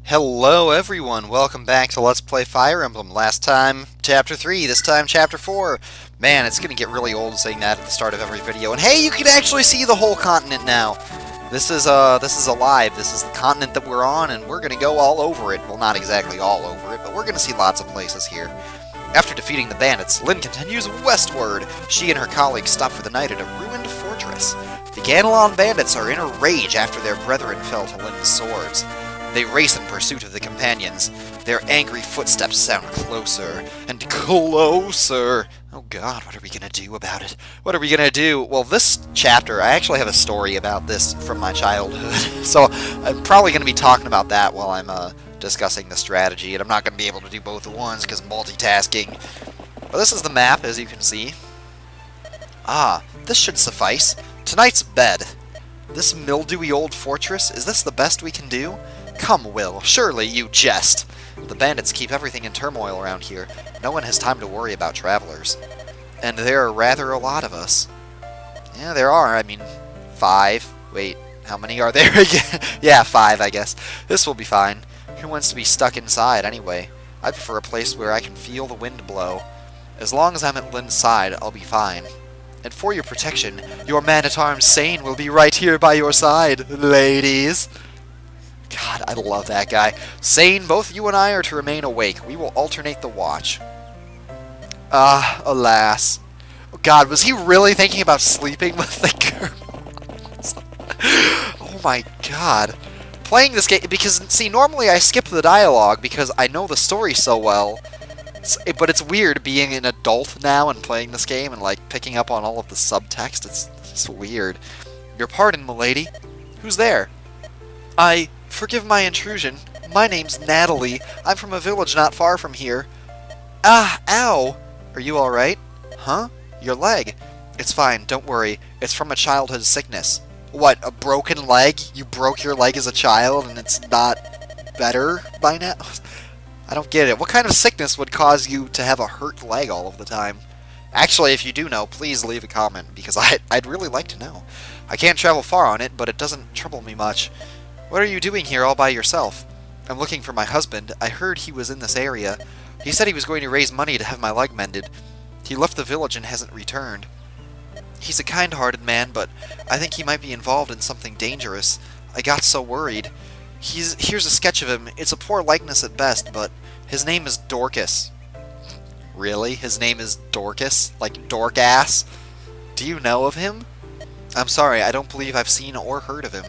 Hello everyone, welcome back to Let's Play Fire Emblem. Last time, Chapter 3, this time Chapter 4. Man, it's gonna get really old saying that at the start of every video. And hey, you can actually see the whole continent now! This is alive, this is the continent that we're on, and we're gonna go all over it. Well, not exactly all over it, but we're gonna see lots of places here. After defeating the bandits, Lyn continues westward. She and her colleagues stop for the night at a ruined fortress. The Ganelon bandits are in a rage after their brethren fell to Lyn's swords. They race in pursuit of the companions. Their angry footsteps sound closer and closer. Oh god, what are we gonna do about it? What are we gonna do? Well, this chapter, I actually have a story about this from my childhood. So I'm probably gonna be talking about that while I'm discussing the strategy, and I'm not gonna be able to do both at once because multitasking. But this is the map, as you can see. Ah, this should suffice. Tonight's bed. This mildewy old fortress, is this the best we can do? Come, Will, surely you jest. The bandits keep everything in turmoil around here. No one has time to worry about travelers. And there are rather a lot of us. Yeah, there are. I mean, 5. Wait, how many are there again? Yeah, 5, I guess. This will be fine. Who wants to be stuck inside, anyway? I prefer a place where I can feel the wind blow. As long as I'm at Lyn's side, I'll be fine. And for your protection, your man-at-arms Sane will be right here by your side, ladies. God, I love that guy. Sane, both you and I are to remain awake. We will alternate the watch. Ah, alas. Oh, God, was he really thinking about sleeping with the girls? Oh my god. Playing this game, because, see, normally I skip the dialogue because I know the story so well. But it's weird being an adult now and playing this game and, like, picking up on all of the subtext. It's just weird. Your pardon, milady. Who's there? Forgive my intrusion. My name's Natalie. I'm from a village not far from here. Ah, ow! Are you alright? Huh? Your leg? It's fine, don't worry. It's from a childhood sickness. What, a broken leg? You broke your leg as a child and it's not better by now? I don't get it. What kind of sickness would cause you to have a hurt leg all of the time? Actually, if you do know, please leave a comment, because I'd really like to know. I can't travel far on it, but it doesn't trouble me much. What are you doing here all by yourself? I'm looking for my husband. I heard he was in this area. He said he was going to raise money to have my leg mended. He left the village and hasn't returned. He's a kind-hearted man, but I think he might be involved in something dangerous. I got so worried. Here's a sketch of him. It's a poor likeness at best, but his name is Dorcas. Really? His name is Dorcas? Like Dork Ass? Do you know of him? I'm sorry, I don't believe I've seen or heard of him.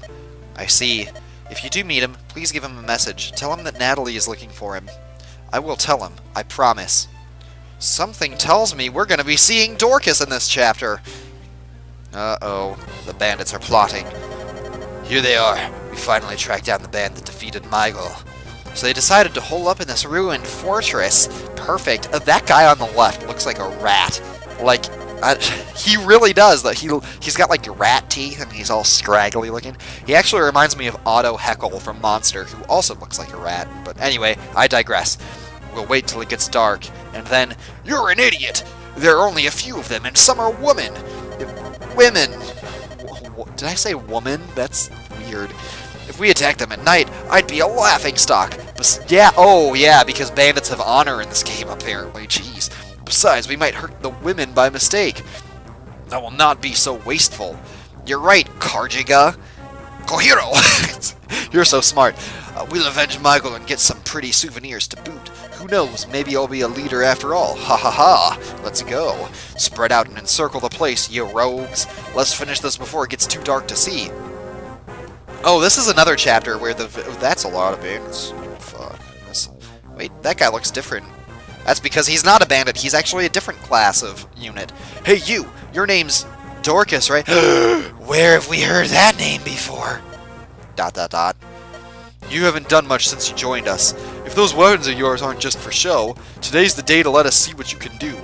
I see. If you do meet him, please give him a message. Tell him that Natalie is looking for him. I will tell him. I promise. Something tells me we're going to be seeing Dorcas in this chapter. Uh-oh. The bandits are plotting. Here they are. We finally tracked down the band that defeated Michael. So they decided to hole up in this ruined fortress. Perfect. That guy on the left looks like a rat. Like, he really does. He's got like rat teeth and he's all scraggly looking. He actually reminds me of Otto Heckle from Monster, who also looks like a rat. But anyway, I digress. We'll wait till it gets dark, and then, you're an idiot! There are only a few of them, and some are women! Women! Did I say woman? That's weird. If we attack them at night, I'd be a laughingstock. Yeah, oh yeah, because bandits have honor in this game, apparently. Jeez. Besides, we might hurt the women by mistake. I will not be so wasteful. You're right, Karjiga. Kohiro! You're so smart. We'll avenge Michael and get some pretty souvenirs to boot. Who knows, maybe I'll be a leader after all. Ha ha ha! Let's go. Spread out and encircle the place, you rogues. Let's finish this before it gets too dark to see. Oh, this is another chapter where that's a lot of bandits. Fuck. Wait, that guy looks different. That's because he's not a bandit, he's actually a different class of unit. Hey you! Your name's Dorcas, right? Where have we heard that name before? ... You haven't done much since you joined us. If those weapons of yours aren't just for show, today's the day to let us see what you can do. ...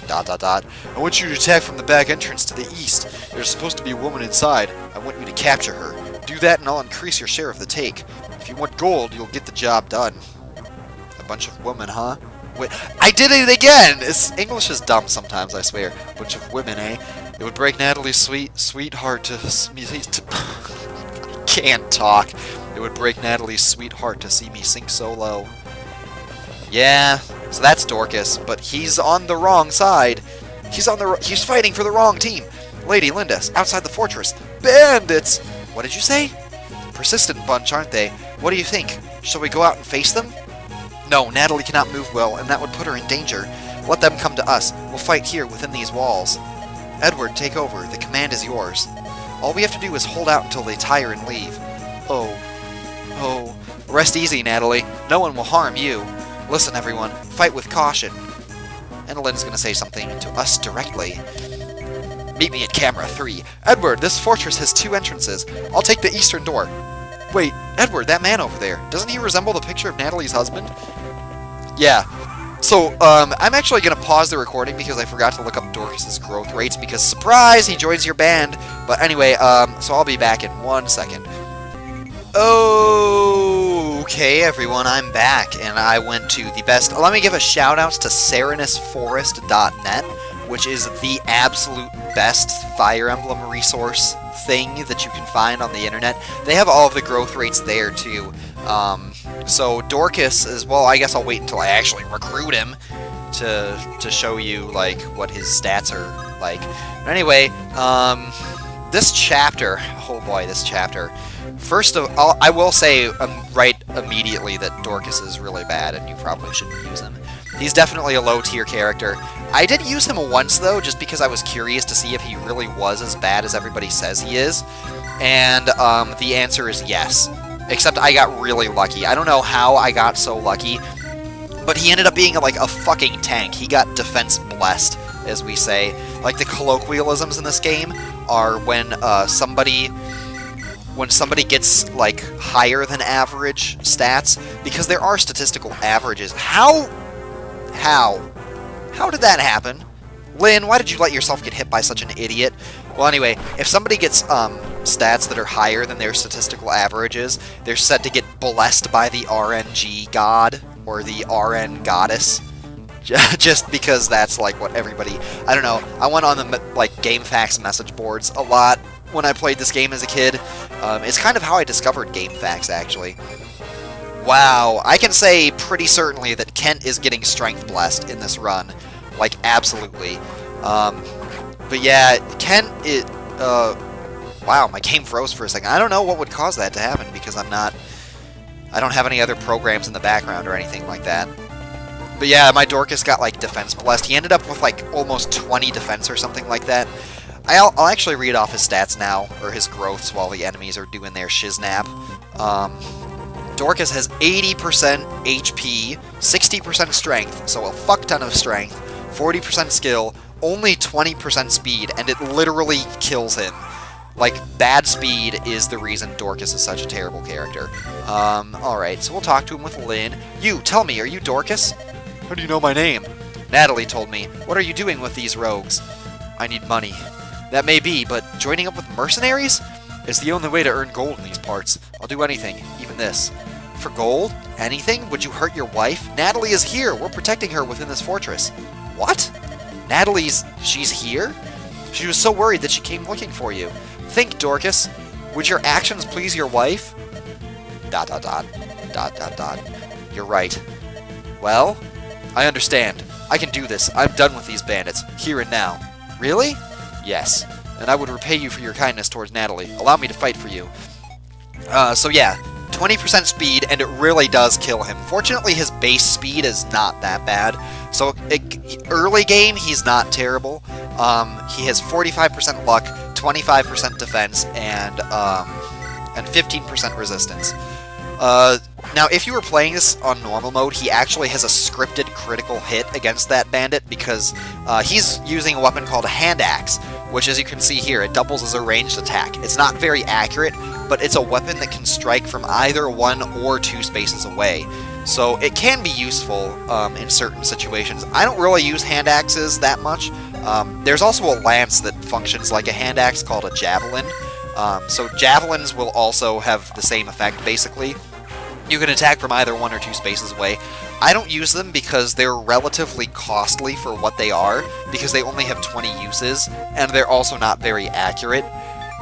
I want you to attack from the back entrance to the east. There's supposed to be a woman inside. I want you to capture her. Do that and I'll increase your share of the take. If you want gold, you'll get the job done. A bunch of women, huh? Wait, I did it again! English is dumb sometimes, I swear. Bunch of women, eh? It would break Natalie's sweet heart to... Can't talk. It would break Natalie's sweet heart to see me sink so low. Yeah, so that's Dorcas, but he's on the wrong side. He's fighting for the wrong team. Lady Linda's outside the fortress. Bandits! What did you say? Persistent bunch, aren't they? What do you think? Shall we go out and face them? No, Natalie cannot move well, and that would put her in danger. Let them come to us. We'll fight here within these walls. Edward, take over. The command is yours. All we have to do is hold out until they tire and leave. Oh. Rest easy, Natalie. No one will harm you. Listen, everyone. Fight with caution. Annaline's gonna say something to us directly. Meet me at camera 3. Edward, this fortress has 2 entrances. I'll take the eastern door. Wait, Edward, that man over there. Doesn't he resemble the picture of Natalie's husband? Yeah. So, I'm actually going to pause the recording because I forgot to look up Dorcas' growth rates because, surprise, he joins your band. But anyway, so I'll be back in 1 second. Okay, everyone, I'm back, and I went to the best... Let me give a shout-outs to SerenusForest.net, which is the absolute best Fire Emblem resource thing that you can find on the internet. They have all of the growth rates there, too. So Dorcas as well, I guess I'll wait until I actually recruit him to show you, like, what his stats are like. But anyway, this chapter, oh boy, this chapter. First of all, I will say right immediately that Dorcas is really bad and you probably shouldn't use him. He's definitely a low-tier character. I did use him once, though, just because I was curious to see if he really was as bad as everybody says he is. And the answer is yes. Except I got really lucky. I don't know how I got so lucky, but he ended up being like a fucking tank. He got defense blessed, as we say. Like, the colloquialisms in this game are when somebody gets, like, higher than average stats, because there are statistical averages. How did that happen? Lynn, why did you let yourself get hit by such an idiot? Well, anyway, if somebody gets stats that are higher than their statistical averages, they're said to get blessed by the RNG god, or the RN goddess. Just because that's, like, what everybody... I don't know, I went on the, like, GameFAQs message boards a lot when I played this game as a kid. It's kind of how I discovered GameFAQs, actually. Wow, I can say pretty certainly that Kent is getting strength blessed in this run. Like, absolutely. But yeah, Kent, wow, my game froze for a second. I don't know what would cause that to happen, because I don't have any other programs in the background or anything like that. But yeah, my Dorcas got, like, defense blessed. He ended up with, like, almost 20 defense or something like that. I'll actually read off his stats now, or his growths, while the enemies are doing their shiznap. Dorcas has 80% HP, 60% strength, so a fuck ton of strength, 40% skill, only 20% speed, and it literally kills him. Like, bad speed is the reason Dorcas is such a terrible character. Alright, so we'll talk to him with Lynn. You, tell me, are you Dorcas? How do you know my name? Natalie told me. What are you doing with these rogues? I need money. That may be, but joining up with mercenaries is the only way to earn gold in these parts. I'll do anything, even this. For gold? Anything? Would you hurt your wife? Natalie is here! We're protecting her within this fortress. What? She's here? She was so worried that she came looking for you. Think, Dorcas. Would your actions please your wife? ... You're right. Well, I understand. I can do this. I'm done with these bandits, here and now. Really? Yes. And I would repay you for your kindness towards Natalie. Allow me to fight for you. So yeah, 20% speed, and it really does kill him. Fortunately, his base speed is not that bad. So, early game, he's not terrible. He has 45% luck, 25% defense, and 15% resistance. Now, if you were playing this on normal mode, he actually has a scripted critical hit against that bandit, because he's using a weapon called a hand axe, which, as you can see here, it doubles as a ranged attack. It's not very accurate, but it's a weapon that can strike from either 1 or 2 spaces away. So it can be useful in certain situations. I don't really use hand axes that much. There's also a lance that functions like a hand axe called a Javelin. So Javelins will also have the same effect, basically. You can attack from either 1 or 2 spaces away. I don't use them because they're relatively costly for what they are, because they only have 20 uses, and they're also not very accurate.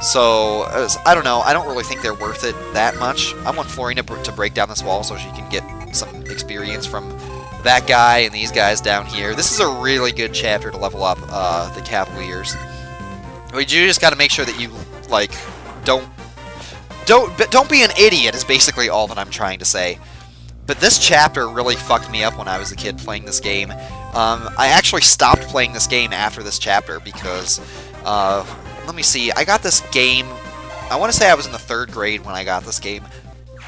So, I don't know, I don't really think they're worth it that much. I want Florina to break down this wall so she can get some experience from that guy and these guys down here. This is a really good chapter to level up the Cavaliers. You just gotta make sure that you, like, don't be an idiot is basically all that I'm trying to say. But this chapter really fucked me up when I was a kid playing this game. I actually stopped playing this game after this chapter because, let me see, I got this game, I want to say I was in the 3rd grade when I got this game,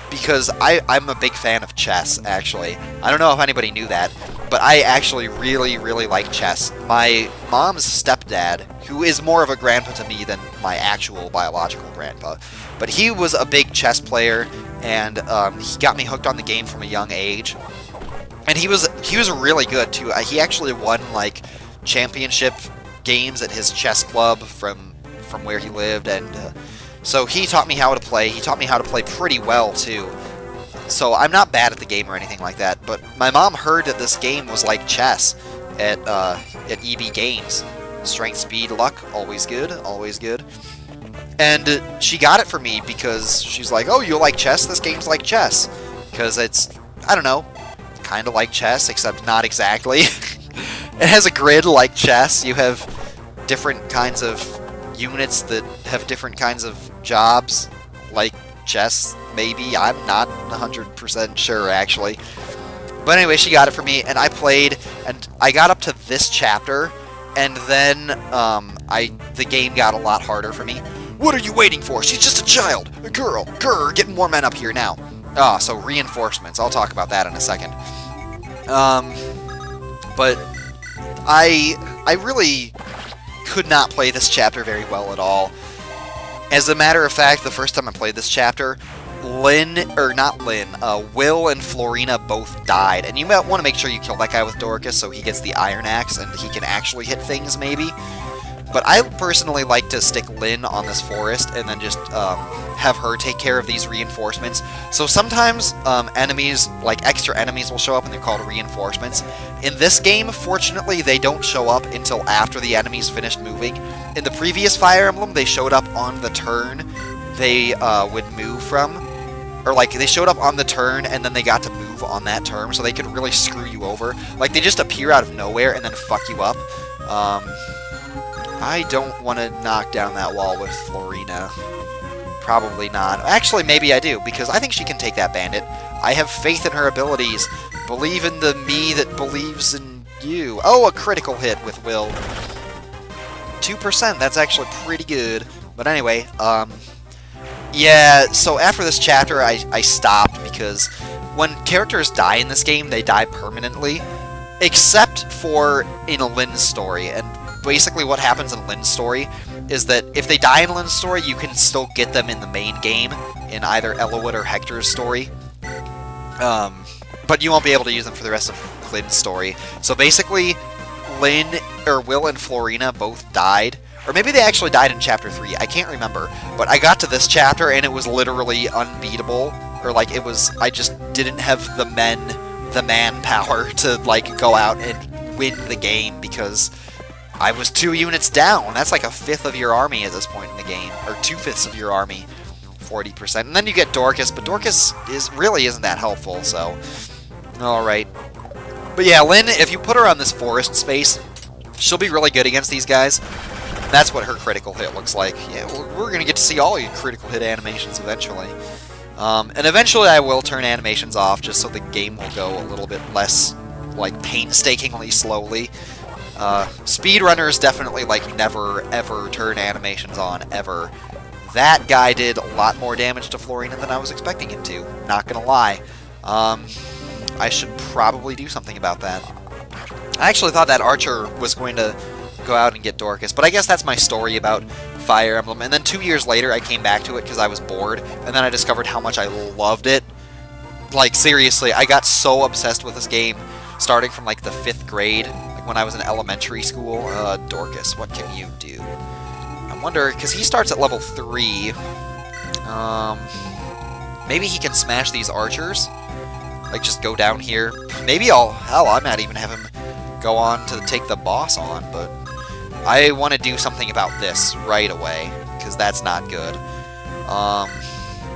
because I'm a big fan of chess, actually. I don't know if anybody knew that, but I actually really, really like chess. My mom's stepdad, who is more of a grandpa to me than my actual biological grandpa, but he was a big chess player, and he got me hooked on the game from a young age. And he was really good, too. He actually won, like, championship games at his chess club from where he lived, and so he taught me how to play. He taught me how to play pretty well, too. So I'm not bad at the game or anything like that, but my mom heard that this game was like chess at EB Games. Strength, speed, luck, always good, always good. And she got it for me because she's like, oh, you like chess? This game's like chess. Because it's, I don't know, kind of like chess, except not exactly. It has a grid like chess. You have different kinds of units that have different kinds of jobs, like chess, maybe. I'm not 100% sure, actually. But anyway, she got it for me, and I played, and I got up to this chapter, and then the game got a lot harder for me. What are you waiting for? She's just a child, a girl. Grr, get more men up here now. Ah, so reinforcements. I'll talk about that in a second. But I really could not play this chapter very well at all. As a matter of fact, the first time I played this chapter, Will and Florina both died. And you might want to make sure you kill that guy with Dorcas so he gets the Iron Axe and he can actually hit things, maybe. But I personally like to stick Lynn on this forest and then just have her take care of these reinforcements. So sometimes enemies, like extra enemies, will show up and they're called reinforcements. In this game, fortunately, they don't show up until after the enemies finished moving. In the previous Fire Emblem, they showed up on the turn they would move from. Or, like, they showed up on the turn and then they got to move on that turn, so they could really screw you over. Like, they just appear out of nowhere and then fuck you up. I don't want to knock down that wall with Florina. Probably not. Actually, maybe I do, because I think she can take that bandit. I have faith in her abilities. Believe in the me that believes in you. Oh, a critical hit with Will. 2%, that's actually pretty good. But anyway, yeah, so after this chapter, I stopped, because when characters die in this game, they die permanently. Except for in Lynn's story, and basically what happens in Lynn's story is that if they die in Lynn's story, you can still get them in the main game, in either Elowood or Hector's story. But you won't be able to use them for the rest of Lynn's story. So basically, Will and Florina both died. Or maybe they actually died in Chapter 3, I can't remember. But I got to this chapter and it was literally unbeatable. Or like, I just didn't have the manpower to like go out and win the game because I was 2 units down. That's like a fifth of your army at this point in the game. Or 2/5 of your army. 40%. And then you get Dorcas, but Dorcas really isn't that helpful, so... Alright. But yeah, Lynn, if you put her on this forest space, she'll be really good against these guys. That's what her critical hit looks like. Yeah, we're going to get to see all your critical hit animations eventually. And eventually I will turn animations off, just so the game will go a little bit less, like, painstakingly slowly. Speedrunners definitely, like, never, ever turn animations on, ever. That guy did a lot more damage to Florina than I was expecting him to, not gonna lie. I should probably do something about that. I actually thought that Archer was going to go out and get Dorcas, but I guess that's my story about Fire Emblem. And then 2 years later, I came back to it because I was bored, and then I discovered how much I loved it. Like, seriously, I got so obsessed with this game, starting from, like, the 5th grade, like when I was in elementary school. Dorcas, what can you do? I wonder, because he starts at level 3, maybe he can smash these archers? Like, just go down here. Maybe I might even have him go on to take the boss on, but I want to do something about this right away, because that's not good.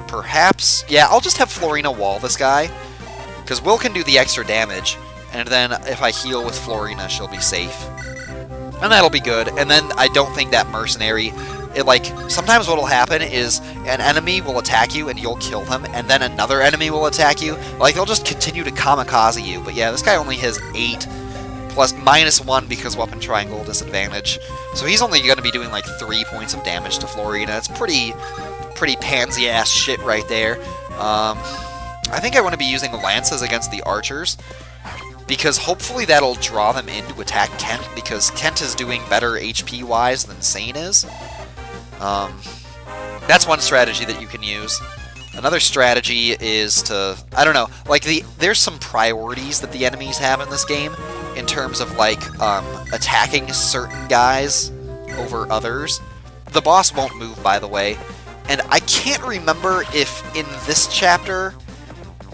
Perhaps... Yeah, I'll just have Florina wall this guy, because Will can do the extra damage, and then if I heal with Florina, she'll be safe. And that'll be good, and then I don't think that mercenary... sometimes what'll happen is an enemy will attack you and you'll kill them, and then another enemy will attack you. Like, they'll just continue to kamikaze you. But yeah, this guy only has 8, plus -1 because weapon triangle disadvantage. So he's only going to be doing, like, 3 points of damage to Florina. It's pretty pansy-ass shit right there. I think I want to be using lances against the archers, because hopefully that'll draw them in to attack Kent, because Kent is doing better HP-wise than Sane is. That's one strategy that you can use. Another strategy is to, I don't know, like, there's some priorities that the enemies have in this game, in terms of, like, attacking certain guys over others. The boss won't move, by the way, and I can't remember if in this chapter...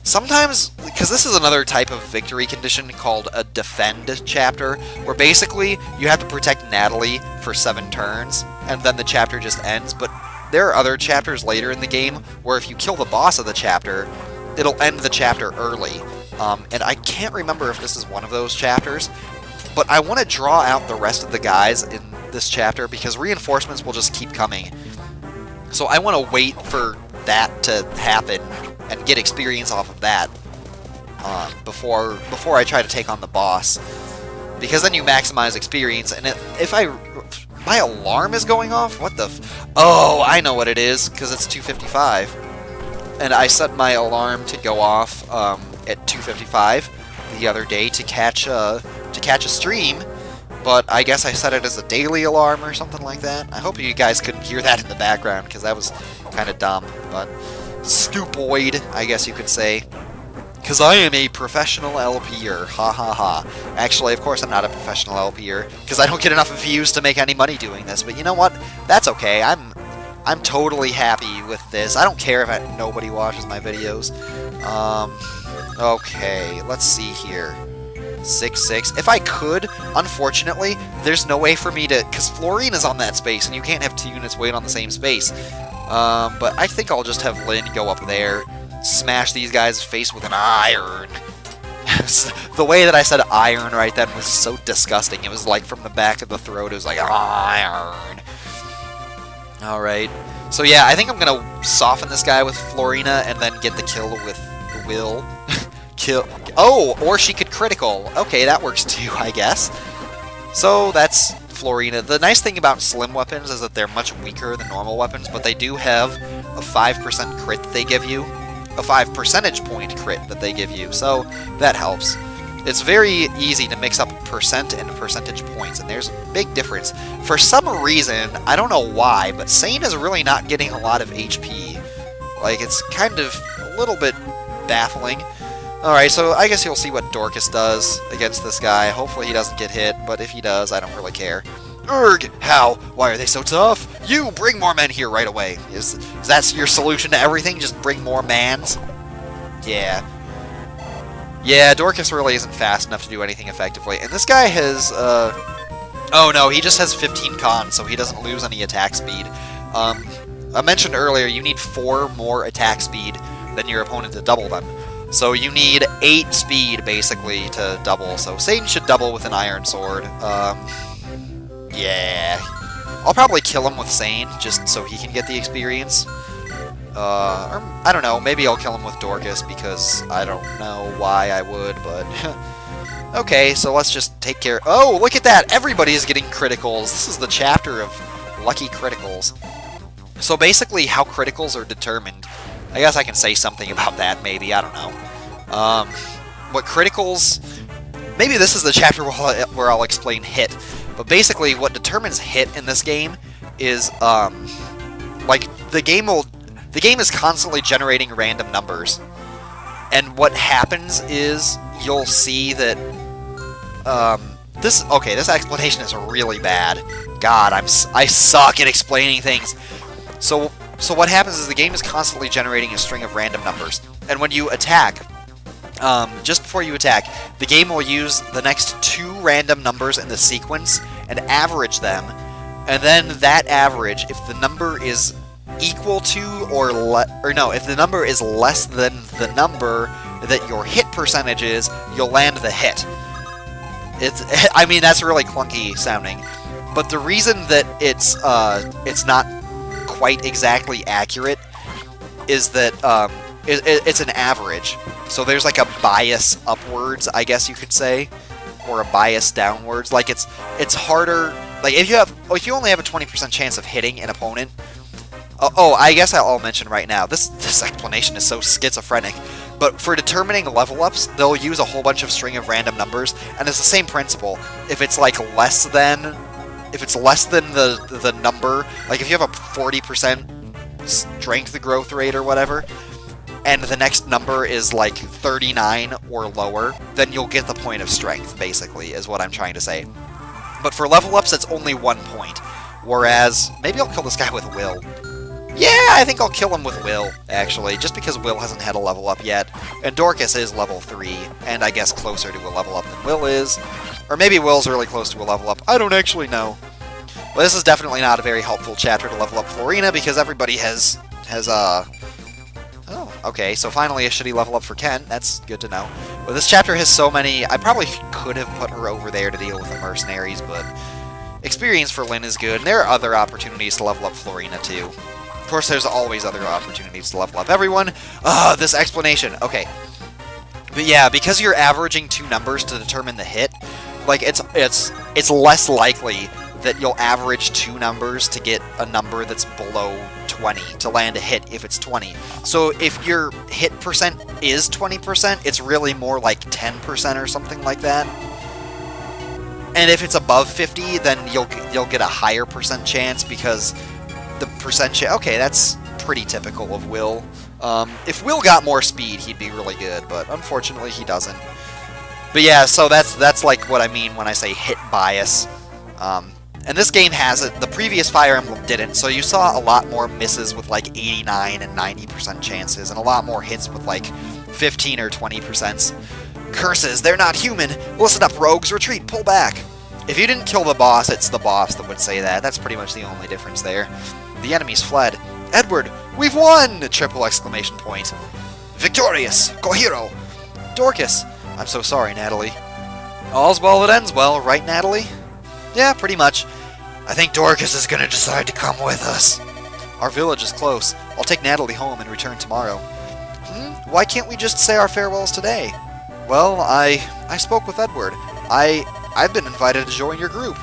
Sometimes, because this is another type of victory condition called a defend chapter, where basically you have to protect Natalie for 7 turns, and then the chapter just ends, but there are other chapters later in the game where if you kill the boss of the chapter, it'll end the chapter early. And I can't remember if this is one of those chapters, but I want to draw out the rest of the guys in this chapter, because reinforcements will just keep coming. So I want to wait for that to happen and get experience off of that before I try to take on the boss, because then you maximize experience. And my alarm is going off. What the? Oh, I know what it is, because it's 2:55, and I set my alarm to go off at 2:55 the other day to catch a stream. But I guess I set it as a daily alarm or something like that. I hope you guys couldn't hear that in the background, because that was kind of dumb, but stupoid, I guess you could say. Because I am a professional LPer, ha ha ha. Actually, of course I'm not a professional LPer, because I don't get enough views to make any money doing this, but you know what? That's okay. I'm totally happy with this. I don't care if nobody watches my videos. Okay, let's see here. 6-6. If I could, unfortunately, there's no way for me to... Because Florina's on that space, and you can't have 2 units wait on the same space. But I think I'll just have Lynn go up there, smash these guys' face with an iron. The way that I said iron right then was so disgusting. It was like from the back of the throat, it was like iron. Alright. So yeah, I think I'm going to soften this guy with Florina and then get the kill with Will. Oh, or she could critical. Okay, that works too, I guess. So that's Florina. The nice thing about slim weapons is that they're much weaker than normal weapons, but they do have a 5% crit that they give you. A 5 percentage point crit that they give you, so that helps. It's very easy to mix up percent and percentage points, and there's a big difference. For some reason, I don't know why, but Sane is really not getting a lot of HP. Like, it's kind of a little bit baffling. Alright, so I guess you'll see what Dorcas does against this guy. Hopefully he doesn't get hit, but if he does, I don't really care. Urgh! How? Why are they so tough? You! Bring more men here right away! Is that your solution to everything? Just bring more mans? Yeah. Yeah, Dorcas really isn't fast enough to do anything effectively. And this guy has, oh no, he just has 15 con, so he doesn't lose any attack speed. I mentioned earlier, you need 4 more attack speed than your opponent to double them. So you need 8 speed, basically, to double. So Satan should double with an iron sword. Yeah. I'll probably kill him with Sane, just so he can get the experience. Or, I don't know, maybe I'll kill him with Dorcas, because I don't know why I would, but... Okay, so let's just take care... Oh, look at that! Everybody is getting criticals! This is the chapter of lucky criticals. So basically, how criticals are determined... I guess I can say something about that, maybe, I don't know. What criticals... Maybe this is the chapter where I'll explain hit. But basically, what determines hit in this game is, like, the game is constantly generating random numbers. And what happens is, you'll see that, this explanation is really bad. God, I suck at explaining things. So what happens is the game is constantly generating a string of random numbers. And when you attack, just before you attack, the game will use the next 2 random numbers in the sequence and average them And then that average, if the number is equal to if the number is less than the number that your hit percentage is, you'll land the hit. I mean, that's really clunky sounding, but the reason that it's not quite exactly accurate is that it's an average. So there's like a bias upwards, I guess you could say, or a bias downwards. Like it's harder. Like if you only have a 20% chance of hitting an opponent. Oh, I guess I'll mention right now. This explanation is so schizophrenic. But for determining level ups, they'll use a whole bunch of string of random numbers, and it's the same principle. If it's like less than the number, like if you have a 40% strength growth rate or whatever, and the next number is like 39 or lower, then you'll get the point of strength, basically, is what I'm trying to say. But for level ups, it's only 1 point. Whereas, maybe I'll kill this guy with Will. Yeah, I think I'll kill him with Will, actually, just because Will hasn't had a level up yet. And Dorcas is level 3, and I guess closer to a level up than Will is. Or maybe Will's really close to a level up. I don't actually know. Well, this is definitely not a very helpful chapter to level up Florina, because everybody has Oh, okay, so finally a shitty level up for Ken. That's good to know. But this chapter has so many... I probably could have put her over there to deal with the mercenaries, but... experience for Lyn is good, and there are other opportunities to level up Florina, too. Of course, there's always other opportunities to level up everyone. This explanation. Okay. But yeah, because you're averaging 2 numbers to determine the hit, like, it's less likely that you'll average 2 numbers to get a number that's below 20, to land a hit if it's 20. So if your hit percent is 20%, it's really more like 10% or something like that. And if it's above 50, then you'll get a higher percent chance, because the percent chance... Okay, that's pretty typical of Will. If Will got more speed, he'd be really good, but unfortunately he doesn't. But yeah, so that's like what I mean when I say hit bias. And this game has it. The previous Fire Emblem didn't, so you saw a lot more misses with like 89 and 90% chances, and a lot more hits with like 15 or 20%. Curses, they're not human! Listen up, rogues, retreat, pull back! If you didn't kill the boss, it's the boss that would say that. That's pretty much the only difference there. The enemies fled. Edward, we've won! Triple exclamation point. Victorious! Kohiro! Dorcas! I'm so sorry, Natalie. All's well that ends well, right, Natalie? Yeah, pretty much. I think Dorcas is gonna decide to come with us. Our village is close. I'll take Natalie home and return tomorrow. Why can't we just say our farewells today? Well, I spoke with Edward. I've been invited to join your group.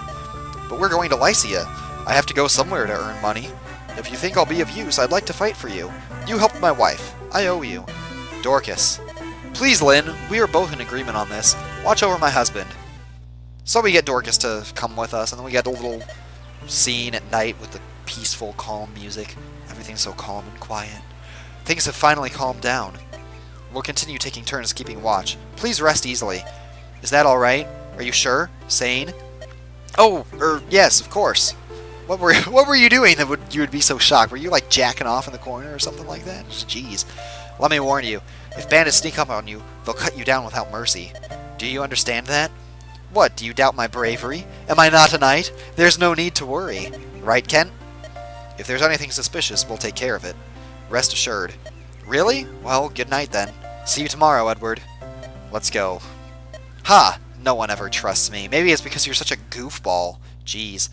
But we're going to Lycia. I have to go somewhere to earn money. If you think I'll be of use, I'd like to fight for you. You helped my wife. I owe you. Dorcas. Please, Lyn, we are both in agreement on this. Watch over my husband. So we get Dorcas to come with us, and then we get a little scene at night with the peaceful, calm music. Everything's so calm and quiet. Things have finally calmed down. We'll continue taking turns keeping watch. Please rest easily. Is that alright? Are you sure? Sane? Oh, yes, of course. What were you doing that you would be so shocked? Were you like jacking off in the corner or something like that? Jeez. Let me warn you. If bandits sneak up on you, they'll cut you down without mercy. Do you understand that? What, do you doubt my bravery? Am I not a knight? There's no need to worry. Right, Kent? If there's anything suspicious, we'll take care of it. Rest assured. Really? Well, good night then. See you tomorrow, Edward. Let's go. Ha! No one ever trusts me. Maybe it's because you're such a goofball. Jeez.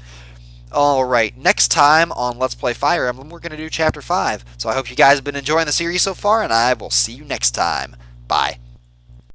Alright, next time on Let's Play Fire Emblem, we're going to do Chapter 5. So I hope you guys have been enjoying the series so far, and I will see you next time. Bye.